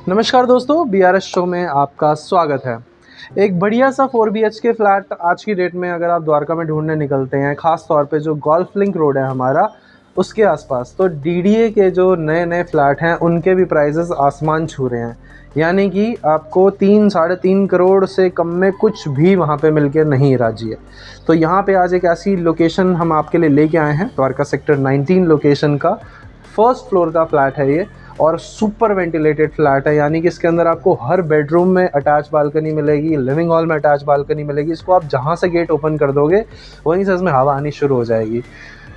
नमस्कार दोस्तों, BRS show में आपका स्वागत है। एक बढ़िया सा 4 BHK फ्लैट आज की डेट में अगर आप द्वारका में ढूंढने निकलते हैं, ख़ास तौर पे जो गोल्फ लिंक रोड है हमारा उसके आसपास, तो DDA के जो नए नए फ्लैट हैं उनके भी प्राइसेस आसमान छू रहे हैं। यानी कि आपको 3-3.5 करोड़ से कम में कुछ भी वहाँ पे मिल के नहीं राजी है। तो यहाँ पे आज एक ऐसी लोकेशन हम आपके लिए लेके आए हैं, द्वारका सेक्टर 19 लोकेशन का फर्स्ट फ्लोर का फ्लैट है ये, और सुपर वेंटिलेटेड फ्लैट है। यानी कि इसके अंदर आपको हर बेडरूम में अटैच बालकनी मिलेगी, लिविंग हॉल में अटैच बालकनी मिलेगी। इसको आप जहाँ से गेट ओपन कर दोगे वहीं से इसमें हवा आनी शुरू हो जाएगी।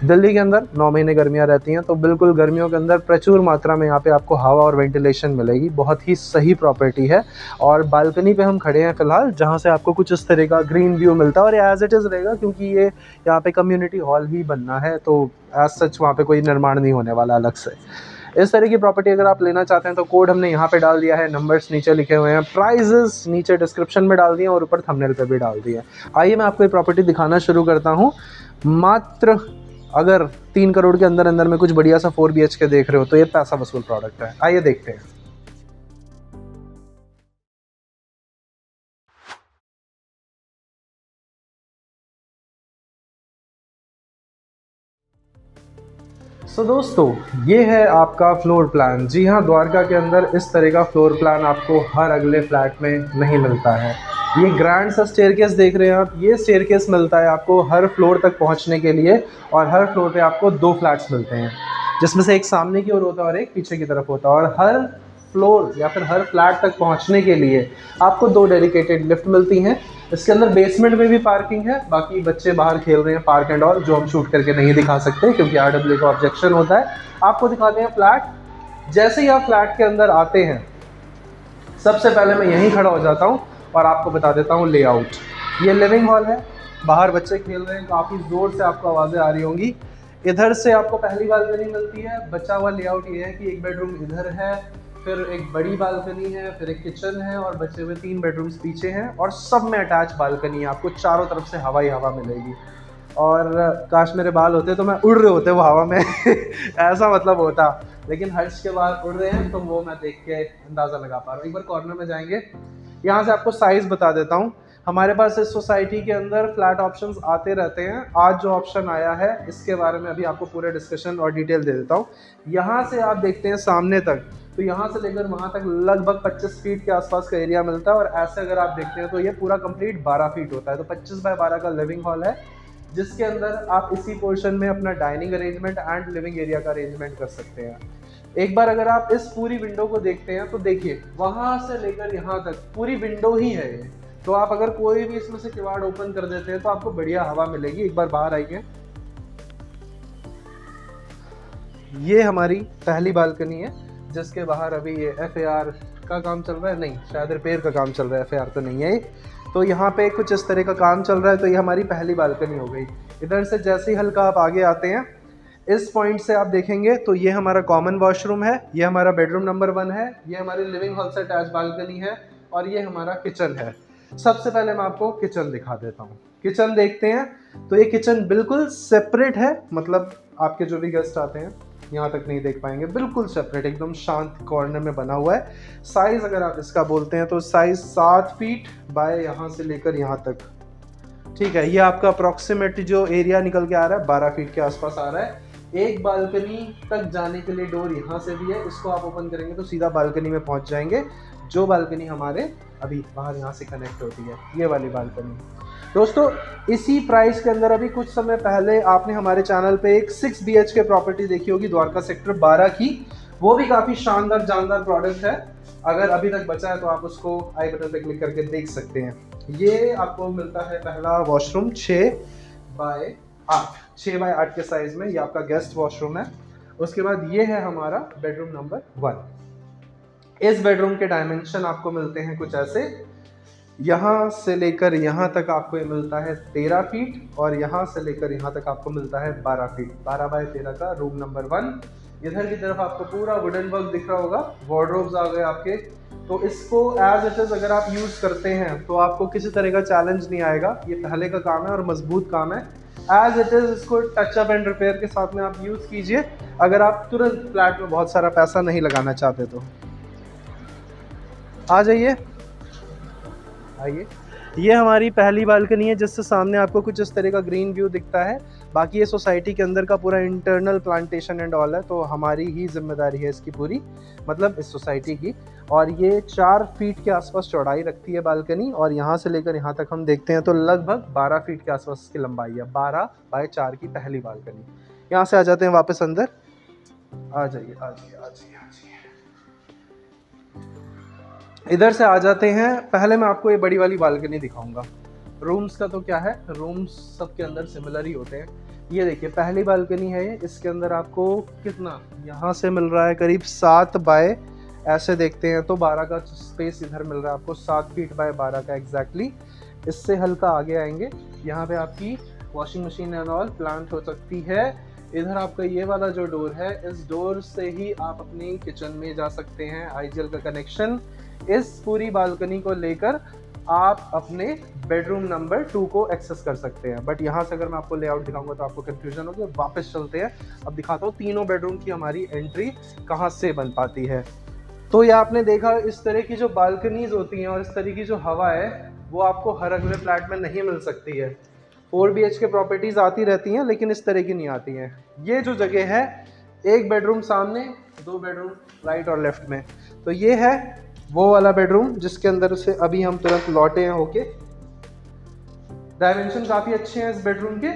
दिल्ली के अंदर 9 महीने गर्मियाँ रहती हैं, तो बिल्कुल गर्मियों के अंदर प्रचुर मात्रा में यहाँ पे आपको हवा और वेंटिलेशन मिलेगी। बहुत ही सही प्रॉपर्टी है। और बालकनी पे हम खड़े हैं फ़िलहाल, जहाँ से आपको कुछ इस तरह का ग्रीन व्यू मिलता है, और एज़ इट इज़ रहेगा क्योंकि ये यहाँ पे कम्युनिटी हॉल ही बनना है, तो एज सच वहाँ पे कोई निर्माण नहीं होने वाला अलग से। इस तरह की प्रॉपर्टी अगर आप लेना चाहते हैं तो कोड हमने यहाँ पे डाल दिया है, नंबर्स नीचे लिखे हुए हैं, प्राइजेस नीचे डिस्क्रिप्शन में डाल दिए और ऊपर थंबनेल पे भी डाल दिए। आइए मैं आपको ये प्रॉपर्टी दिखाना शुरू करता हूँ। मात्र अगर 3 करोड़ के अंदर अंदर में कुछ बढ़िया सा 4 BHK देख रहे हो तो ये पैसा वसूल प्रोडक्ट है। आइए देखते हैं। दोस्तों, ये है आपका फ्लोर प्लान। जी हाँ, द्वारका के अंदर इस तरह का फ्लोर प्लान आपको हर अगले फ्लैट में नहीं मिलता है। ये ग्रैंड सा स्टेयरकेस देख रहे हैं आप, ये स्टेयरकेस मिलता है आपको हर फ्लोर तक पहुंचने के लिए, और हर फ्लोर पे आपको 2 फ्लैट्स मिलते हैं, जिसमें से एक सामने की ओर होता है और एक पीछे की तरफ होता है। और हर फ्लोर या फिर हर फ्लैट तक पहुंचने के लिए आपको 2 डेडिकेटेड लिफ्ट मिलती हैं। इसके अंदर बेसमेंट में भी पार्किंग है। बाकी बच्चे बाहर खेल रहे हैं पार्क एंड ऑल, जो हम शूट करके नहीं दिखा सकते क्योंकि RWA का ऑब्जेक्शन होता है। आपको दिखाते हैं फ्लैट। जैसे ही आप फ्लैट के अंदर आते हैं, सबसे पहले मैं यहीं खड़ा हो जाता हूँ और आपको बता देता हूँ लेआउट। ये लिविंग हॉल है, बाहर बच्चे खेल रहे हैं, काफ़ी ज़ोर से आपको आवाज़ें आ रही होंगी। इधर से आपको पहली बालकनी मिलती है। बचा हुआ लेआउट ये है कि एक बेडरूम इधर है, फिर एक बड़ी बालकनी है, फिर एक किचन है, और बचे हुए 3 बेडरूम्स पीछे हैं, और सब में अटैच बालकनी है। आपको चारों तरफ से हवा ही हवा मिलेगी। और काश मेरे बाल होते तो मैं उड़ रहे होते वो हवा में ऐसा मतलब होता, लेकिन हर्ष के बाल उड़ रहे हैं तो वो मैं देख के अंदाज़ा लगा पा रहा हूँ। एक बार कॉर्नर में जाएंगे, यहाँ से आपको साइज़ बता देता हूँ। हमारे पास इस सोसाइटी के अंदर फ्लैट ऑप्शंस आते रहते हैं। आज जो ऑप्शन आया है इसके बारे में अभी आपको पूरे डिस्कशन और डिटेल दे देता हूँ। यहाँ से आप देखते हैं सामने तक, तो यहाँ से लेकर वहाँ तक लगभग 25 फीट के आसपास का एरिया मिलता है। और ऐसे अगर आप देखते हैं तो ये पूरा कंप्लीट 12 फीट होता है। तो 25 बाय 12 का लिविंग हॉल है, जिसके अंदर आप इसी पोर्शन में अपना dining arrangement and living area का अरेंजमेंट कर सकते हैं। एक बार अगर आप इस पूरी विंडो को देखते हैं तो देखिए, वहाँ से लेकर यहाँ तक पूरी विंडो ही है ये। तो आप अगर कोई भी इसमें से किवाड़ ओपन कर देते हैं तो आपको बढ़िया हवा मिलेगी। एक बार बाहर आइए, ये हमारी पहली बालकनी है, जिसके बाहर अभी ये FAR का काम चल रहा है, नहीं शायद रिपेयर का काम चल रहा है, FAR तो नहीं है। तो यहाँ पे कुछ इस तरह का काम चल रहा है। तो ये हमारी पहली बालकनी हो गई। इधर से जैसे ही हल्का आप आगे आते हैं, इस पॉइंट से आप देखेंगे तो ये हमारा कॉमन वॉशरूम है, ये हमारा बेडरूम नंबर 1 है, ये हमारी लिविंग हॉल से अटैच बालकनी है, और ये हमारा किचन है। सबसे पहले मैं आपको किचन दिखा देता हूँ। किचन देखते हैं तो ये किचन बिल्कुल सेपरेट है, मतलब आपके जो भी गेस्ट आते हैं यहाँ तक नहीं देख पाएंगे, बिल्कुल सेपरेट, एकदम शांत कॉर्नर में बना हुआ है। साइज़ अगर आप इसका बोलते हैं तो साइज़ 7 फीट बाय यहाँ से लेकर यहाँ तक, ठीक है। ये आपका अप्रॉक्सीमेट जो एरिया निकल के आ रहा है 12 फीट के आसपास आ रहा है। एक बालकनी तक जाने के लिए डोर यहाँ से भी है, इसको आप ओपन करेंगे तो सीधा बालकनी में पहुँच जाएंगे। जो बालकनी हमारे अभी बाहर यहाँ से कनेक्ट होती है, ये वाली बालकनी। दोस्तों, इसी प्राइस के अंदर अभी कुछ समय पहले आपने हमारे चैनल पे एक 6 BHK प्रॉपर्टी देखी होगी द्वारका सेक्टर 12 की। वो भी काफ़ी शानदार जानदार प्रोडक्ट है। अगर अभी तक बचा है तो आप उसको आई बटन पे क्लिक करके देख सकते हैं। ये आपको मिलता है पहला वॉशरूम 6 बाय 8 के साइज में, ये आपका गेस्ट वॉशरूम है। उसके बाद ये है हमारा बेडरूम नंबर 1। इस बेडरूम के डायमेंशन आपको मिलते हैं कुछ ऐसे, यहाँ से लेकर यहाँ तक आपको ये मिलता है 13 फीट, और यहाँ से लेकर यहाँ तक आपको मिलता है 12 फीट। 12 बाय 13 का रूम नंबर 1। इधर की तरफ आपको पूरा वुडन वर्क दिख रहा होगा, वार्डरोब्स आ गए आपके। तो इसको एज इट इज अगर आप यूज करते हैं तो आपको किसी तरह का चैलेंज नहीं आएगा। ये पहले का काम है और मजबूत काम है। एज इट इज इसको टच अप एंड रिपेयर के साथ में आप यूज कीजिए, अगर आप तुरंत फ्लैट में बहुत सारा पैसा नहीं लगाना चाहते तो। आ जाइए, आइए। ये हमारी पहली बालकनी है जिससे सामने आपको कुछ इस तरह का ग्रीन व्यू दिखता है। बाकी ये सोसाइटी के अंदर का पूरा इंटरनल प्लांटेशन एंड ऑल है, तो हमारी ही जिम्मेदारी है इसकी पूरी, मतलब इस सोसाइटी की। और ये 4 फीट के आसपास चौड़ाई रखती है बालकनी, और यहाँ से लेकर यहाँ तक हम देखते हैं तो लगभग 12 फीट के आसपास इसकी लंबाई है। 12 बाय 4 की पहली बालकनी। यहाँ से आ जाते हैं वापस अंदर। आ जाइए, आ जाइए, आ जाइए, आ जाइए। इधर से आ जाते हैं। पहले मैं आपको ये बड़ी वाली बालकनी दिखाऊंगा। रूम्स का तो क्या है, रूम्स सबके अंदर सिमिलर ही होते हैं। ये देखिए पहली बालकनी है ये, इसके अंदर आपको कितना यहाँ से मिल रहा है, करीब 7 बाय, ऐसे देखते हैं तो 12 का स्पेस इधर मिल रहा है आपको, 7 फीट बाय 12 का एग्जैक्टली। इससे हल्का आगे आएंगे, यहाँ पे आपकी washing machine and all plant हो सकती है। इधर आपका ये वाला जो डोर है, इस डोर से ही आप अपनी किचन में जा सकते हैं। आईजीएल का कनेक्शन। इस पूरी बालकनी को लेकर आप अपने बेडरूम नंबर 2 को एक्सेस कर सकते हैं। बट यहाँ से अगर मैं आपको लेआउट दिखाऊंगा तो आपको कंफ्यूजन होगी। वापस चलते हैं, अब दिखाता हूँ तीनों बेडरूम की हमारी एंट्री कहाँ से बन पाती है। तो ये आपने देखा, इस तरह की जो बालकनीज होती हैं और इस तरह की जो हवा है वो आपको हर अगले फ्लैट में नहीं मिल सकती है। 4 BHK प्रॉपर्टीज आती रहती हैं लेकिन इस तरह की नहीं आती हैं। ये जो जगह है, एक बेडरूम सामने, 2 बेडरूम राइट और लेफ्ट में, तो ये है वो वाला बेडरूम जिसके अंदर से अभी हम तुरंत लौटे हैं होके। डायमेंशन काफी अच्छे हैं इस बेडरूम के।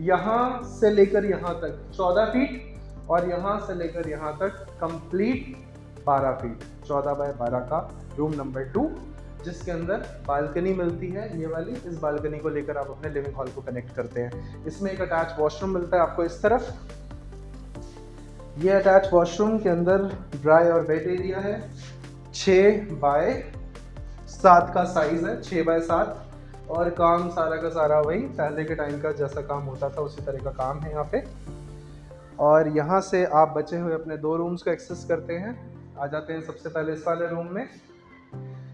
यहाँ से लेकर यहाँ तक 14 फीट और यहाँ से लेकर यहाँ तक कंप्लीट 12 फीट। 14 बाय 12 का रूम नंबर 2, जिसके अंदर बालकनी मिलती है ये वाली। इस बालकनी को लेकर आप अपने लिविंग हॉल को कनेक्ट करते हैं। इसमें एक अटैच वॉशरूम मिलता है आपको इस तरफ। ये अटैच वॉशरूम के अंदर ड्राई और वेट एरिया है। 6 बाय 7 का साइज है, 6 बाय 7। और काम सारा का सारा वही पहले के टाइम का जैसा काम होता था उसी तरह का काम है यहाँ पे। और यहाँ से आप बचे हुए अपने 2 रूम्स को एक्सेस करते हैं। आ जाते हैं सबसे पहले इस वाले रूम में।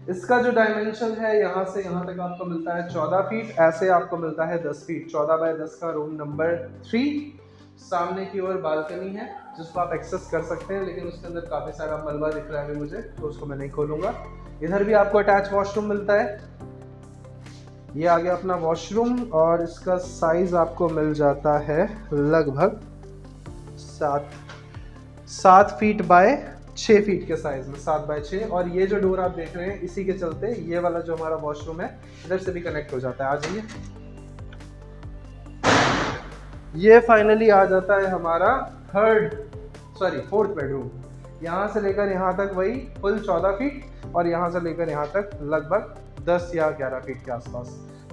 इसका जो डायमेंशन है यहाँ से यहाँ तक आपको मिलता है 14 फीट, ऐसे आपको मिलता है 10 फीट। 14 बाय 10 का रूम नंबर 3। सामने की ओर बालकनी है जिसको आप एक्सेस कर सकते हैं, लेकिन उसके अंदर काफ़ी सारा मलबा दिख रहा है मुझे, तो उसको मैं नहीं खोलूँगा। इधर भी आपको अटैच वॉशरूम मिलता है। ये आ गया अपना वॉशरूम, और इसका साइज़ आपको मिल जाता है लगभग 7 फीट बाय 6 फीट के साइज में, 7 बाय 6। और ये जो डोर आप देख रहे हैं, इसी के चलते ये वाला जो हमारा वॉशरूम है इधर से भी कनेक्ट हो जाता है। आ जाइए। ये फाइनली आ जाता है हमारा 4th बेडरूम। यहाँ से लेकर यहाँ तक वही फुल 14 फीट, और यहाँ से लेकर यहाँ तक लगभग 10 या 11 फीट के आसपास।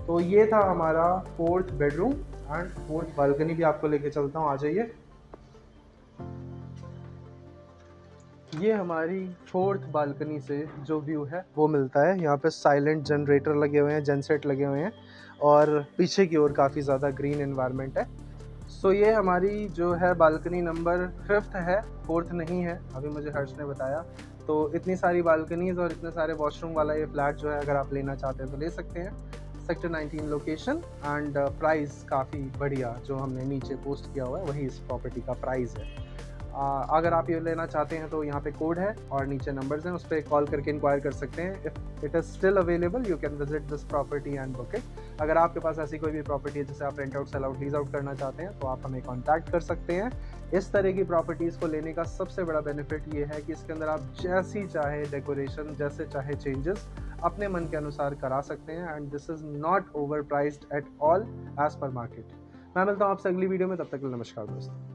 तो ये था हमारा 4th bedroom and 4th balcony भी आपको लेके चलता हूँ। आ जाइए। ये हमारी 4th बालकनी से जो व्यू है वो मिलता है। यहाँ पे साइलेंट जनरेटर लगे हुए हैं, जनसेट लगे हुए हैं, और पीछे की ओर काफ़ी ज़्यादा ग्रीन एनवायरनमेंट है। सो ये हमारी जो है बालकनी नंबर 5th है, 4th नहीं है, अभी मुझे हर्ष ने बताया। तो इतनी सारी बालकनीज और इतने सारे वॉशरूम वाला ये फ्लैट जो है, अगर आप लेना चाहते हैं तो ले सकते हैं। सेक्टर 19 लोकेशन एंड प्राइस काफ़ी बढ़िया, जो हमने नीचे पोस्ट किया हुआ है वही इस प्रॉपर्टी का प्राइस है। अगर आप ये लेना चाहते हैं तो यहाँ पे कोड है और नीचे नंबर्स हैं, उस पर कॉल करके इंक्वायर कर सकते हैं। If it is still available you can visit this property and book it. अगर आपके पास ऐसी कोई भी प्रॉपर्टी है जिसे आप rent out, sell out, lease out करना चाहते हैं तो आप हमें कॉन्टैक्ट कर सकते हैं। इस तरह की प्रॉपर्टीज़ को लेने का सबसे बड़ा बेनिफिट ये है कि इसके अंदर आप जैसी चाहे डेकोरेशन, जैसे चाहे चेंजेस अपने मन के अनुसार करा सकते हैं, and this is not overpriced at all as per market. मैं मिलता हूँ आपसे अगली वीडियो में, तब तक के लिए नमस्कार दोस्तों।